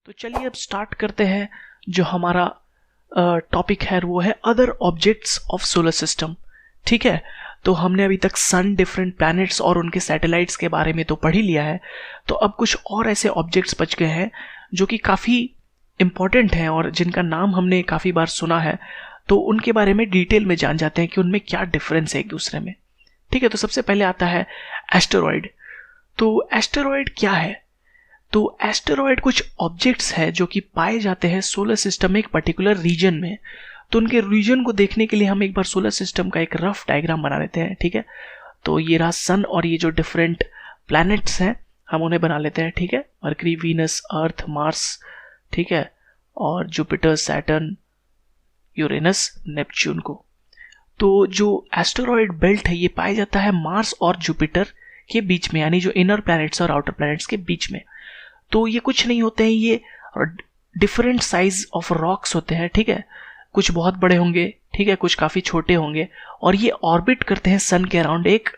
तो चलिए अब स्टार्ट करते हैं। जो हमारा टॉपिक है वो है other objects of solar system. ठीक है, तो हमने अभी तक सन, डिफरेंट प्लैनेट्स और उनके सैटेलाइट्स के बारे में तो पढ़ ही लिया है। तो अब कुछ और ऐसे ऑब्जेक्ट्स बच गए हैं जो कि काफ़ी इम्पॉर्टेंट हैं और जिनका नाम हमने काफ़ी बार सुना है। तो उनके बारे में डिटेल में जान जाते हैं कि उनमें क्या डिफरेंस है एक दूसरे में। ठीक है, तो सबसे पहले आता है एस्टेरॉयड। तो एस्टेरॉयड क्या है? तो एस्टेरॉयड कुछ ऑब्जेक्ट्स हैं जो कि पाए जाते हैं सोलर सिस्टम में एक पर्टिकुलर रीजन में। तो उनके रीजन को देखने के लिए हम एक बार सोलर सिस्टम का एक रफ डायग्राम बना लेते हैं। ठीक है, तो ये रहा सन और ये जो डिफरेंट प्लैनेट्स हैं हम उन्हें बना लेते हैं। ठीक है, मरकरी, वीनस, अर्थ, मार्स, ठीक है, और जुपिटर, सैटर्न, यूरेनस, नेपच्यून को। तो जो एस्टेरॉयड बेल्ट है ये पाया जाता है मार्स और जुपिटर के बीच में, यानी जो इनर प्लैनेट्स और आउटर प्लैनेट्स के बीच में। तो ये कुछ नहीं होते हैं, ये डिफरेंट साइज ऑफ रॉक्स होते हैं। ठीक है, कुछ बहुत बड़े होंगे, ठीक है, कुछ काफ़ी छोटे होंगे, और ये ऑर्बिट करते हैं सन के अराउंड एक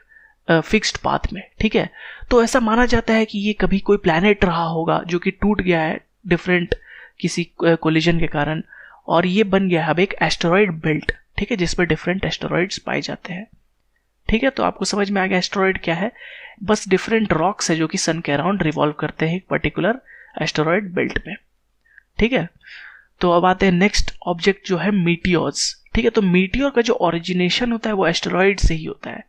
फिक्स्ड पाथ में। ठीक है, तो ऐसा माना जाता है कि ये कभी कोई प्लैनेट रहा होगा जो कि टूट गया है डिफरेंट किसी कोलिजन के कारण, और ये बन गया है अब एक एस्टेरॉयड बेल्ट। ठीक है, जिसमें डिफरेंट एस्टेरॉयड्स पाए जाते हैं। ठीक है, तो आपको समझ में आ गया एस्टेरॉयड क्या है। बस डिफरेंट रॉक्स है जो कि सन के अराउंड रिवॉल्व करते हैं एक पर्टिकुलर एस्टेरॉयड बेल्ट में। ठीक है, तो अब आते हैं नेक्स्ट ऑब्जेक्ट जो है मीटियोर्स। ठीक है, तो मीटियोर का जो ओरिजिनेशन होता है वो एस्टेरॉयड से ही होता है।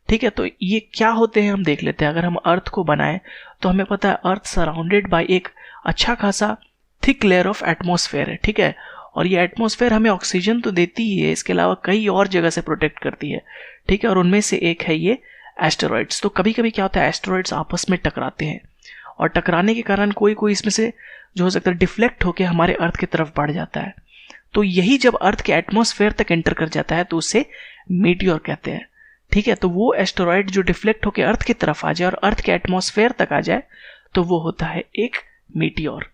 ठीक है, तो ये क्या होते हैं हम देख लेते हैं। अगर हम अर्थ को बनाएं तो हमें पता है अर्थ सराउंडेड बाय एक अच्छा खासा थिक लेयर ऑफ एटमॉस्फेयर है। ठीक है, और ये एटमॉस्फेयर हमें ऑक्सीजन तो देती ही है, इसके अलावा कई और जगह से प्रोटेक्ट करती है। ठीक है, और उनमें से एक है ये एस्टेरॉयड्स। तो कभी कभी क्या होता है, एस्टेरॉयड्स आपस में टकराते हैं और टकराने के कारण कोई कोई इसमें से जो हो सकता है डिफ्लेक्ट होकर हमारे अर्थ की तरफ बढ़ जाता है। तो यही जब अर्थ के एटमॉस्फेयर तक एंटर कर जाता है तो उसे मीटियोर कहते हैं। ठीक है, तो वो एस्टेरॉयड जो डिफ्लेक्ट होकर अर्थ की तरफ आ जाए और अर्थ के एटमॉस्फेयर तक आ जाए तो वो होता है एक मीटियोर।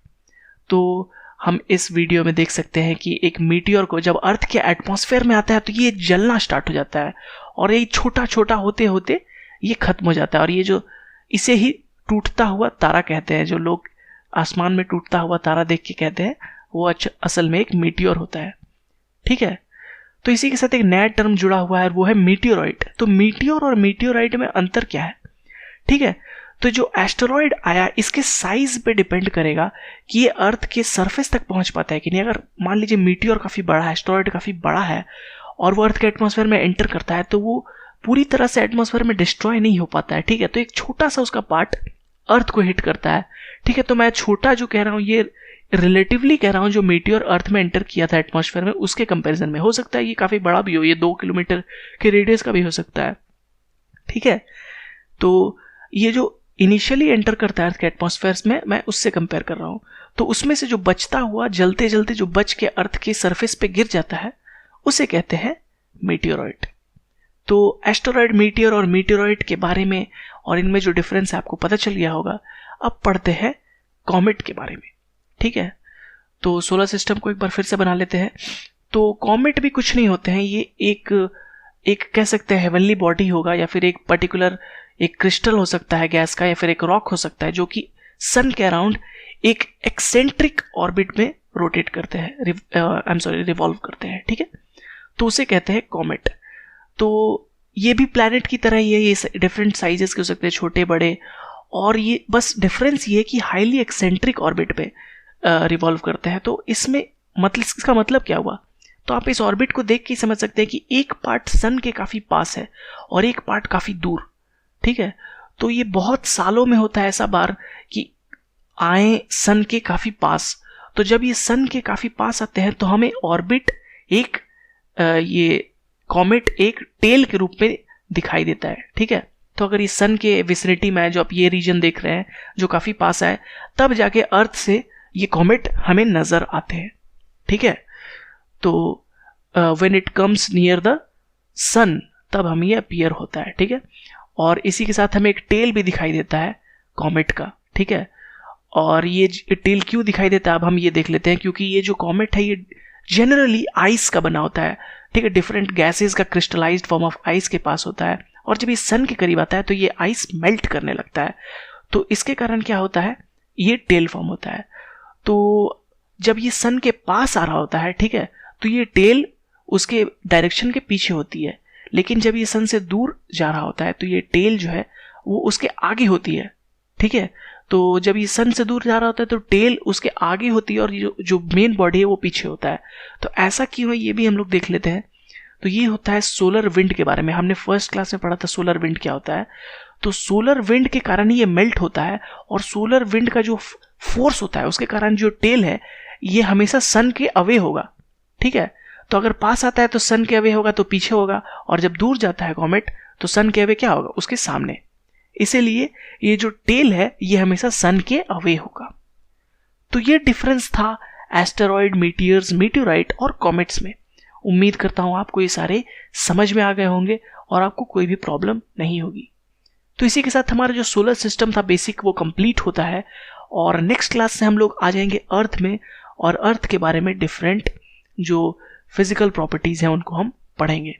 तो हम इस वीडियो में देख सकते हैं कि एक मीटियोर को जब अर्थ के एटमॉस्फेयर में आता है तो ये जलना स्टार्ट हो जाता है, और ये छोटा छोटा होते होते ये खत्म हो जाता है। और ये जो इसे ही टूटता हुआ तारा कहते हैं, जो लोग आसमान में टूटता हुआ तारा देख के कहते हैं, वो असल में एक मीटियोर होता है। ठीक है, तो इसी के साथ एक नया टर्म जुड़ा हुआ है, वो है मीटियोराइट। तो मीटियोर और मीटियोराइट में अंतर क्या है? ठीक है, तो जो एस्टेरॉयड आया इसके साइज पे डिपेंड करेगा कि ये अर्थ के सरफेस तक पहुंच पाता है कि नहीं। अगर मान लीजिए मीटियोर काफी बड़ा है, एस्टेरॉयड काफी बड़ा है और वो अर्थ के एटमॉस्फेयर में एंटर करता है तो वो पूरी तरह से एटमॉस्फेयर में डिस्ट्रॉय नहीं हो पाता है। ठीक है, तो एक छोटा सा उसका पार्ट अर्थ को हिट करता है। ठीक है, तो मैं छोटा जो कह रहा हूँ ये रिलेटिवली कह रहा हूँ, जो मीटियोर अर्थ में एंटर किया था एटमॉस्फेयर में उसके कंपैरिजन में। हो सकता है ये काफी बड़ा भी हो, ये 2 किलोमीटर के रेडियस का भी हो सकता है। ठीक है, तो ये जो इनिशियली एंटर करता है अर्थ के एटमॉस्फेयर में, मैं उससे कंपेयर कर रहा हूँ। तो उसमें से जो बचता हुआ जलते जलते जो बच के अर्थ के सरफेस पे गिर जाता है उसे कहते हैं मीटियोराइट। तो एस्टेरॉयड, मीटियोर और मीटियोराइट के बारे में और इनमें जो डिफरेंस है आपको पता चल गया होगा। अब पढ़ते हैं कॉमेट के बारे में। ठीक है, तो सोलर सिस्टम को एक बार फिर से बना लेते हैं। तो कॉमेट भी कुछ नहीं होते हैं, ये एक कह सकते हैं हेवनली बॉडी होगा, या फिर एक पर्टिकुलर एक क्रिस्टल हो सकता है गैस का, या फिर एक रॉक हो सकता है जो कि सन के अराउंड एक एक्सेंट्रिक ऑर्बिट में रोटेट करते हैं, रिवॉल्व करते हैं। ठीक है, तो उसे कहते हैं कॉमेट। तो ये भी प्लैनेट की तरह ही है, ये डिफरेंट साइजेस के हो सकते हैं, छोटे बड़े, और ये बस डिफरेंस ये है कि हाईली एक्सेंट्रिक ऑर्बिट पे रिवॉल्व करते हैं। तो इसमें मतलब इसका मतलब क्या हुआ, तो आप इस ऑर्बिट को देख के समझ सकते हैं कि एक पार्ट सन के काफी पास है और एक पार्ट काफी दूर। ठीक है, तो ये बहुत सालों में होता है ऐसा बार कि आए सन के काफी पास। तो जब ये सन के काफी पास आते हैं तो हमें ऑर्बिट एक ये कॉमेट एक टेल के रूप में दिखाई देता है। ठीक है, तो अगर ये सन के विसिनिटी में है, जो आप ये रीजन देख रहे हैं जो काफी पास है, तब जाके अर्थ से ये कॉमेट हमें नजर आते हैं। ठीक है, तो when it comes near the sun तब हमें ये अपीयर होता है। ठीक है, और इसी के साथ हमें एक टेल भी दिखाई देता है कॉमेट का। ठीक है, और ये टेल क्यों दिखाई देता है अब हम ये देख लेते हैं। क्योंकि ये जो कॉमेट है ये जनरली आइस का बना होता है। ठीक है, डिफरेंट गैसेस का क्रिस्टलाइज्ड फॉर्म ऑफ आइस के पास होता है, और जब ये सन के करीब आता है तो ये आइस मेल्ट करने लगता है। तो इसके कारण क्या होता है, ये टेल फॉर्म होता है। तो जब ये सन के पास आ रहा होता है, ठीक है, तो ये टेल उसके डायरेक्शन के पीछे होती है, लेकिन जब ये सन से दूर जा रहा होता है तो ये टेल जो है वो उसके आगे होती है, ठीक है। तो जब ये सन से दूर जा रहा होता है तो टेल उसके आगे होती है और जो मेन बॉडी है वो पीछे होता है। तो ऐसा क्यों है ये भी हम लोग देख लेते हैं। तो ये होता है सोलर विंड के बारे में, हमने फर्स्ट क्लास में पढ़ा था सोलर विंड क्या होता है। तो सोलर विंड के कारण ये मेल्ट होता है और सोलर विंड का जो फोर्स होता है उसके कारण जो टेल है ये हमेशा सन के अवे होगा, ठीक है। तो अगर पास आता है तो सन के अवे होगा तो पीछे होगा, और जब दूर जाता है कॉमेट तो सन के अवे क्या होगा, उसके सामने। इसीलिए ये जो टेल है ये हमेशा सन के अवे होगा। तो ये डिफरेंस था एस्टेरॉइड, मीटियर्स, मीटियोराइट और कॉमेट्स में। उम्मीद करता हूं आपको ये सारे समझ में आ गए होंगे और आपको कोई भी प्रॉब्लम नहीं होगी। तो इसी के साथ हमारा जो सोलर सिस्टम था बेसिक वो कंप्लीट होता है, और नेक्स्ट क्लास से हम लोग आ जाएंगे अर्थ में, और अर्थ के बारे में डिफरेंट जो फिजिकल प्रॉपर्टीज हैं उनको हम पढ़ेंगे।